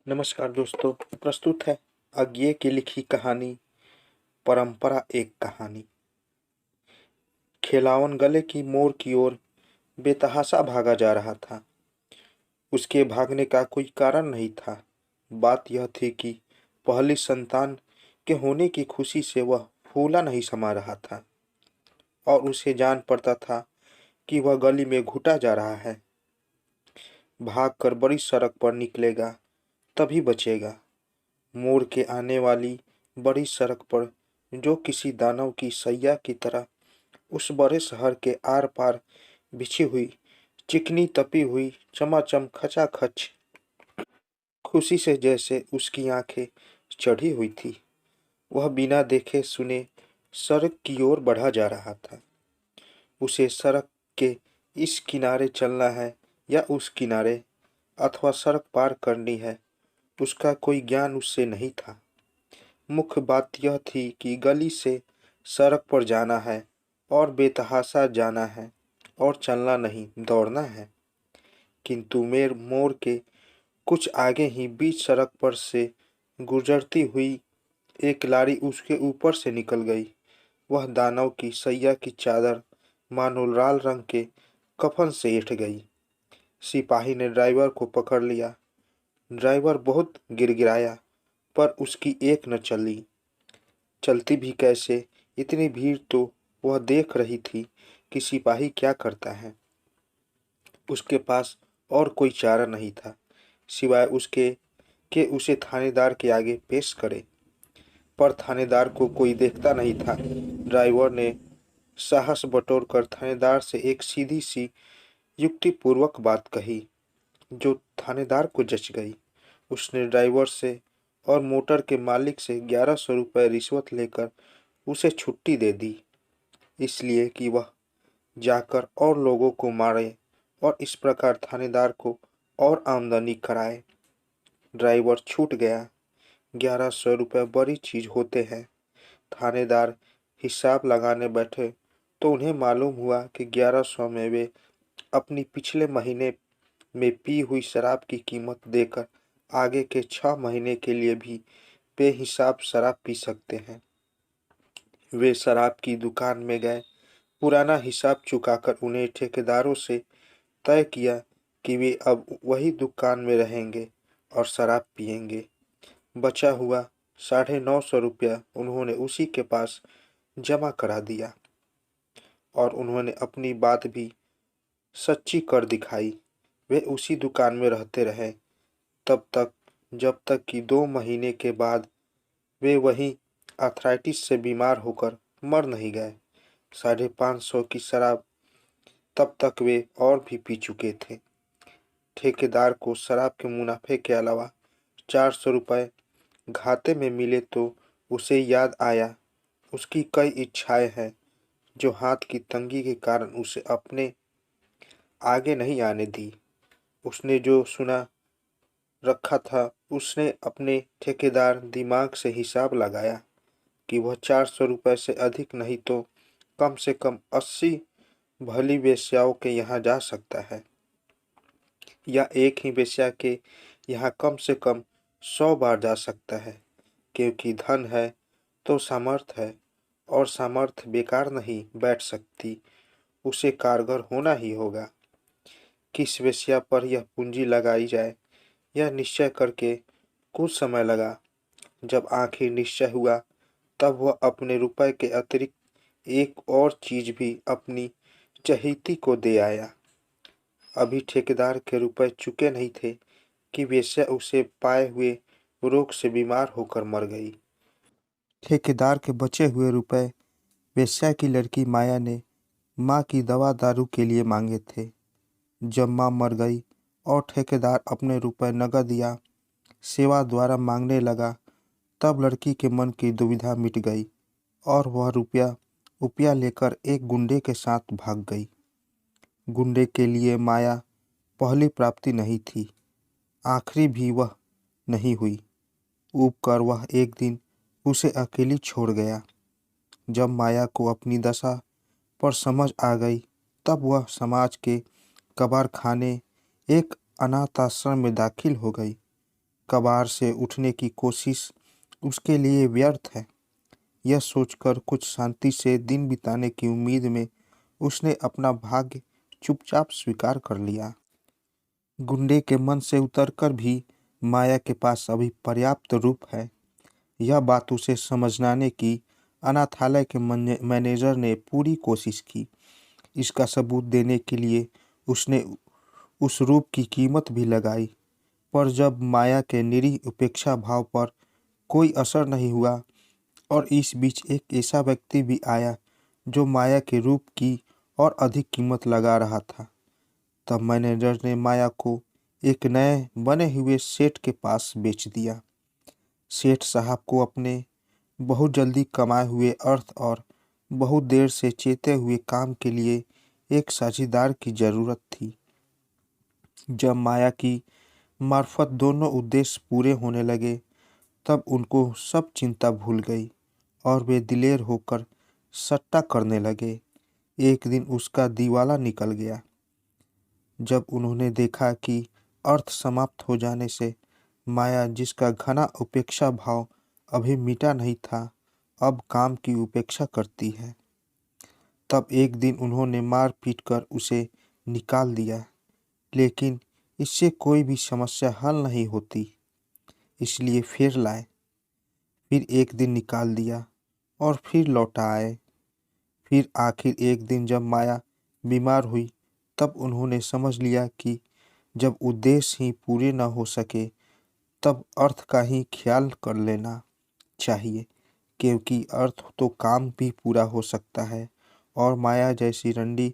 नमस्कार दोस्तों। प्रस्तुत है अज्ञे की लिखी कहानी परंपरा एक कहानी। खिलावन गले की मोर की ओर बेतहाशा भागा जा रहा था। उसके भागने का कोई कारण नहीं था। बात यह थी कि पहली संतान के होने की खुशी से वह फूला नहीं समा रहा था और उसे जान पड़ता था कि वह गली में घुटा जा रहा है। भागकर बड़ी सड़क पर निकलेगा तभी बचेगा। मोड़ के आने वाली बड़ी सड़क पर जो किसी दानव की सैया की तरह उस बड़े शहर के आर पार बिछी हुई चिकनी तपी हुई चमाचम खचाखच खुशी से जैसे उसकी आंखें चढ़ी हुई थी। वह बिना देखे सुने सड़क की ओर बढ़ा जा रहा था। उसे सड़क के इस किनारे चलना है या उस किनारे, अथवा सड़क पार करनी है, उसका कोई ज्ञान उससे नहीं था। मुख्य बात यह थी कि गली से सड़क पर जाना है और बेतहाशा जाना है और चलना नहीं, दौड़ना है। किंतु मेर मोड़ के कुछ आगे ही बीच सड़क पर से गुजरती हुई एक लारी उसके ऊपर से निकल गई। वह दानव की सैया की चादर मानो लाल रंग के कफन से ऐंठ गई। सिपाही ने ड्राइवर को पकड़ लिया। ड्राइवर बहुत गिड़गिड़ाया पर उसकी एक न चली। चलती भी कैसे, इतनी भीड़ तो वह देख रही थी कि सिपाही क्या करता है। उसके पास और कोई चारा नहीं था सिवाय उसके कि उसे थानेदार के आगे पेश करे। पर थानेदार को कोई देखता नहीं था। ड्राइवर ने साहस बटोर कर थानेदार से एक सीधी सी युक्तिपूर्वक बात कही जो थानेदार को जच गई। उसने ड्राइवर से और मोटर के मालिक से 1100 रुपये रिश्वत लेकर उसे छुट्टी दे दी, इसलिए कि वह जाकर और लोगों को मारे और इस प्रकार थानेदार को और आमदनी कराए। ड्राइवर छूट गया। 1100 रुपये बड़ी चीज होते हैं। थानेदार हिसाब लगाने बैठे तो उन्हें मालूम हुआ कि 1100 में वे अपनी पिछले महीने में पी हुई शराब की कीमत देकर आगे के 6 महीने के लिए भी बेहिसाब शराब पी सकते हैं। वे शराब की दुकान में गए। पुराना हिसाब चुकाकर उन्हें ठेकेदारों से तय किया कि वे अब वही दुकान में रहेंगे और शराब पिएंगे। बचा हुआ 950 रुपया उन्होंने उसी के पास जमा करा दिया और उन्होंने अपनी बात भी सच्ची कर दिखाई। वे उसी दुकान में रहते रहे तब तक जब तक कि 2 महीने के बाद वे वहीं आर्थराइटिस से बीमार होकर मर नहीं गए। 550 की शराब तब तक वे और भी पी चुके थे। ठेकेदार को शराब के मुनाफे के अलावा 400 रुपये घाटे में मिले तो उसे याद आया उसकी कई इच्छाएं हैं जो हाथ की तंगी के कारण उसे अपने आगे नहीं आने दी। उसने जो सुना रखा था उसने अपने ठेकेदार दिमाग से हिसाब लगाया कि वह 400 रुपये से अधिक नहीं तो कम से कम 80 भली वेश्याओं के यहाँ जा सकता है, या एक ही वेश्या के यहाँ कम से कम 100 बार जा सकता है। क्योंकि धन है तो सामर्थ्य है और सामर्थ्य बेकार नहीं बैठ सकती, उसे कारगर होना ही होगा। किस वेश्या पर यह पूंजी लगाई जाए यह निश्चय करके कुछ समय लगा। जब आखिर निश्चय हुआ तब वह अपने रुपए के अतिरिक्त एक और चीज भी अपनी चहेती को दे आया। अभी ठेकेदार के रुपए चुके नहीं थे कि वेश्या उसे पाए हुए रोग से बीमार होकर मर गई। ठेकेदार के बचे हुए रुपए वेश्या की लड़की माया ने माँ की दवा दारू के लिए मांगे थे। जब माँ मर गई और ठेकेदार अपने रुपए नगद या सेवा द्वारा मांगने लगा तब लड़की के मन की दुविधा मिट गई और वह रुपया लेकर एक गुंडे के साथ भाग गई। गुंडे के लिए माया पहली प्राप्ति नहीं थी, आखिरी भी वह नहीं हुई। ऊब कर वह एक दिन उसे अकेली छोड़ गया। जब माया को अपनी दशा पर समझ आ गई तब वह समाज के कबाड़ खाने एक अनाथ आश्रम में दाखिल हो गई। कबार से उठने की कोशिश उसके लिए व्यर्थ है। यह सोचकर कुछ शांति से दिन बिताने की उम्मीद में उसने अपना भाग्य चुपचाप स्वीकार कर लिया। गुंडे के मन से उतरकर भी माया के पास अभी पर्याप्त रूप है, यह बात उसे समझाने की अनाथालय के मैनेजर ने पूरी कोशिश की। इसका सबूत देने के लिए उसने उस रूप की कीमत भी लगाई, पर जब माया के निरीह उपेक्षा भाव पर कोई असर नहीं हुआ और इस बीच एक ऐसा व्यक्ति भी आया जो माया के रूप की और अधिक कीमत लगा रहा था, तब मैनेजर ने माया को एक नए बने हुए सेठ के पास बेच दिया। सेठ साहब को अपने बहुत जल्दी कमाए हुए अर्थ और बहुत देर से चेते हुए काम के लिए एक साझीदार की जरूरत थी। जब माया की मार्फत दोनों उद्देश्य पूरे होने लगे, तब उनको सब चिंता भूल गई और वे दिलेर होकर सट्टा करने लगे। एक दिन उसका दिवाला निकल गया। जब उन्होंने देखा कि अर्थ समाप्त हो जाने से माया, जिसका घना उपेक्षा भाव अभी मिटा नहीं था, अब काम की उपेक्षा करती है, तब एक दिन उन्होंने मार पीट कर उसे निकाल दिया। लेकिन इससे कोई भी समस्या हल नहीं होती, इसलिए फिर लाए। फिर एक दिन निकाल दिया और फिर लौटा आए। फिर आखिर एक दिन जब माया बीमार हुई, तब उन्होंने समझ लिया कि जब उद्देश्य ही पूरे न हो सके, तब अर्थ का ही ख्याल कर लेना चाहिए, क्योंकि अर्थ तो काम भी पूरा हो सकता है और माया जैसी रंडी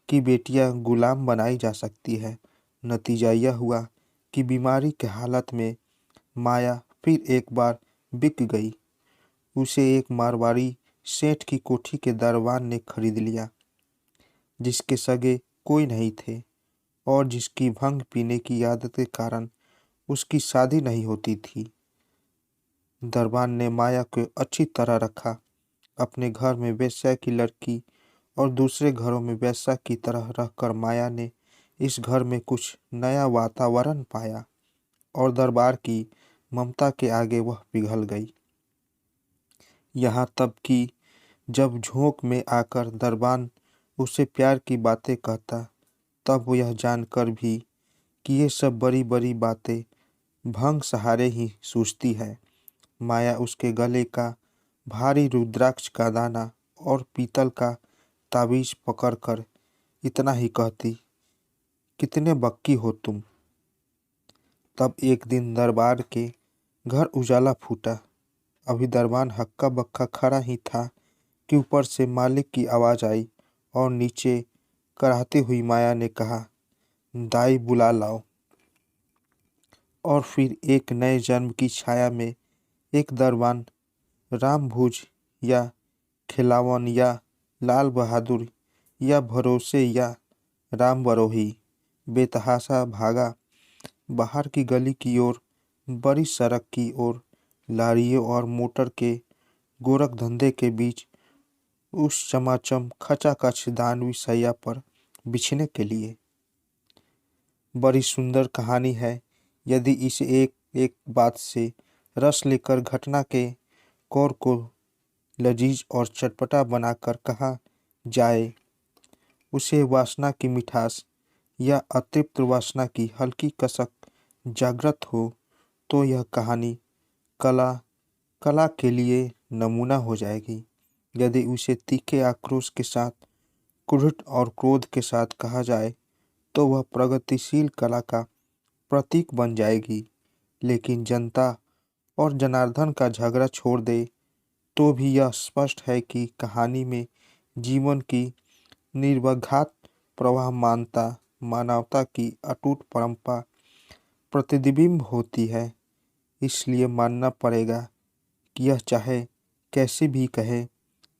की बेटियां गुलाम बनाई जा सकती है। नतीजा यह हुआ कि बीमारी के हालत में माया फिर एक बार बिक गई। उसे एक मारवाड़ी सेठ की कोठी के दरबान ने खरीद लिया, जिसके सगे कोई नहीं थे और जिसकी भंग पीने की आदत के कारण उसकी शादी नहीं होती थी। दरबान ने माया को अच्छी तरह रखा। अपने घर में वेश्या की लड़की और दूसरे घरों में वेश्या की तरह रहकर माया ने इस घर में कुछ नया वातावरण पाया और दरबार की ममता के आगे वह पिघल गई। यहाँ तब कि जब झोंक में आकर दरबान उससे प्यार की बातें कहता, तब वो यह जानकर भी कि ये सब बड़ी बड़ी बातें भंग सहारे ही सूझती है, माया उसके गले का भारी रुद्राक्ष का दाना और पीतल का ताबीज पकड़कर इतना ही कहती, कितने बक्की हो तुम। तब एक दिन दरबार के घर उजाला फूटा। अभी दरबान हक्का बक्का खड़ा ही था कि ऊपर से मालिक की आवाज़ आई और नीचे कराहती हुई माया ने कहा, दाई बुला लाओ। और फिर एक नए जन्म की छाया में एक दरबान रामभुज या खिलावन या लाल बहादुर या भरोसे या राम बरोही बेतहाशा भागा बाहर की गली की ओर, बड़ी सड़क की ओर, लारियों और मोटर के गोरख धंधे के बीच उस चमाचम खचाखच दानवी सैया पर बिछने के लिए। बड़ी सुंदर कहानी है। यदि इसे एक एक बात से रस लेकर घटना के कोर को लजीज और चटपटा बनाकर कहा जाए, उसे वासना की मिठास या अतृप्त वासना की हल्की कसक जागृत हो, तो यह कहानी कला कला के लिए नमूना हो जाएगी। यदि उसे तीखे आक्रोश के साथ, क्रोध और क्रोध के साथ कहा जाए, तो वह प्रगतिशील कला का प्रतीक बन जाएगी। लेकिन जनता और जनार्दन का झगड़ा छोड़ दे तो भी यह स्पष्ट है कि कहानी में जीवन की निर्विघात प्रवाह मानवता की अटूट परंपरा प्रतिबिंब होती है। इसलिए मानना पड़ेगा कि यह चाहे कैसी भी कहे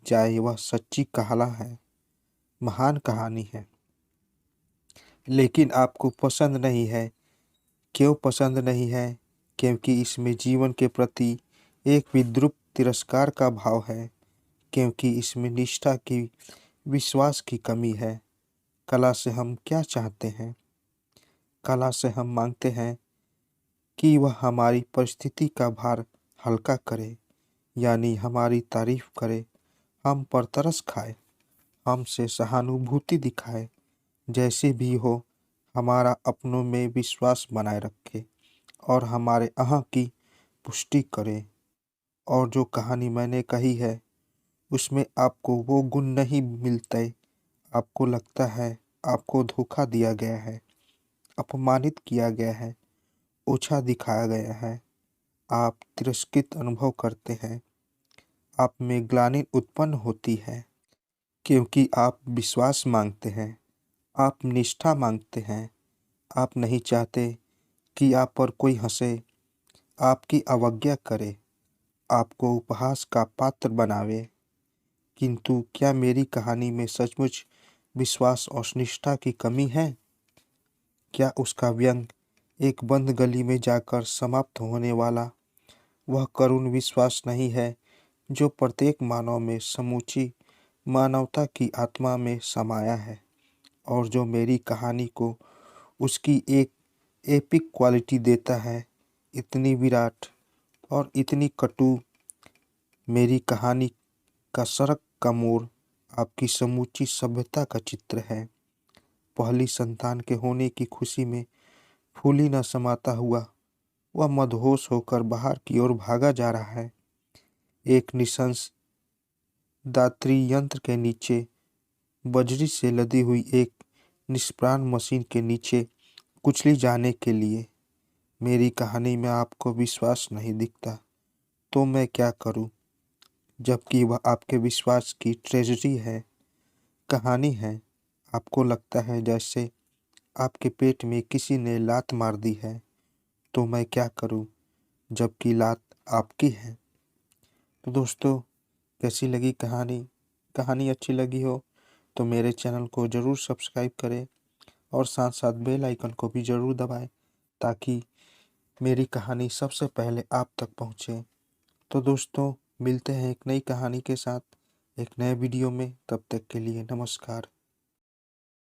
जाए, वह सच्ची कहाला है, महान कहानी है। लेकिन आपको पसंद नहीं है। क्यों पसंद नहीं है? क्योंकि इसमें जीवन के प्रति एक विद्रूप तिरस्कार का भाव है, क्योंकि इसमें निष्ठा की, विश्वास की कमी है। कला से हम क्या चाहते हैं? कला से हम मांगते हैं कि वह हमारी परिस्थिति का भार हल्का करे, यानी हमारी तारीफ करे, हम पर तरस खाए, हमसे सहानुभूति दिखाए, जैसे भी हो हमारा अपनों में विश्वास बनाए रखे और हमारे अहं की पुष्टि करे। और जो कहानी मैंने कही है उसमें आपको वो गुण नहीं मिलते, आपको लगता है आपको धोखा दिया गया है, अपमानित किया गया है, ओछा दिखाया गया है, आप तिरस्कृत अनुभव करते हैं, आप में ग्लानि उत्पन्न होती है, क्योंकि आप विश्वास मांगते हैं, आप निष्ठा मांगते हैं, आप नहीं चाहते कि आप पर कोई हंसे, आपकी अवज्ञा करे, आपको उपहास का पात्र बनावे। किंतु क्या मेरी कहानी में सचमुच विश्वास और निष्ठा की कमी है? क्या उसका व्यंग एक बंद गली में जाकर समाप्त होने वाला वह करुण विश्वास नहीं है जो प्रत्येक मानव में समूची मानवता की आत्मा में समाया है और जो मेरी कहानी को उसकी एक एपिक क्वालिटी देता है? इतनी विराट और इतनी कटु मेरी कहानी का सड़क का मोड़ आपकी समूची सभ्यता का चित्र है। पहली संतान के होने की खुशी में फूली न समाता हुआ वह मदहोश होकर बाहर की ओर भागा जा रहा है। एक निशंस दात्री यंत्र के नीचे, बजरी से लदी हुई एक निष्प्राण मशीन के नीचे कुचली जाने के लिए। मेरी कहानी में आपको विश्वास नहीं दिखता, तो मैं क्या करूं? जबकि वह आपके विश्वास की ट्रेजरी है, कहानी है। आपको लगता है जैसे आपके पेट में किसी ने लात मार दी है, तो मैं क्या करूं? जबकि लात आपकी है। तो दोस्तों, कैसी लगी कहानी? कहानी अच्छी लगी हो तो मेरे चैनल को ज़रूर सब्सक्राइब करें और साथ साथ बेल आइकन को भी ज़रूर दबाएं, ताकि मेरी कहानी सबसे पहले आप तक पहुंचे। तो दोस्तों, मिलते हैं एक नई कहानी के साथ एक नए वीडियो में। तब तक के लिए नमस्कार।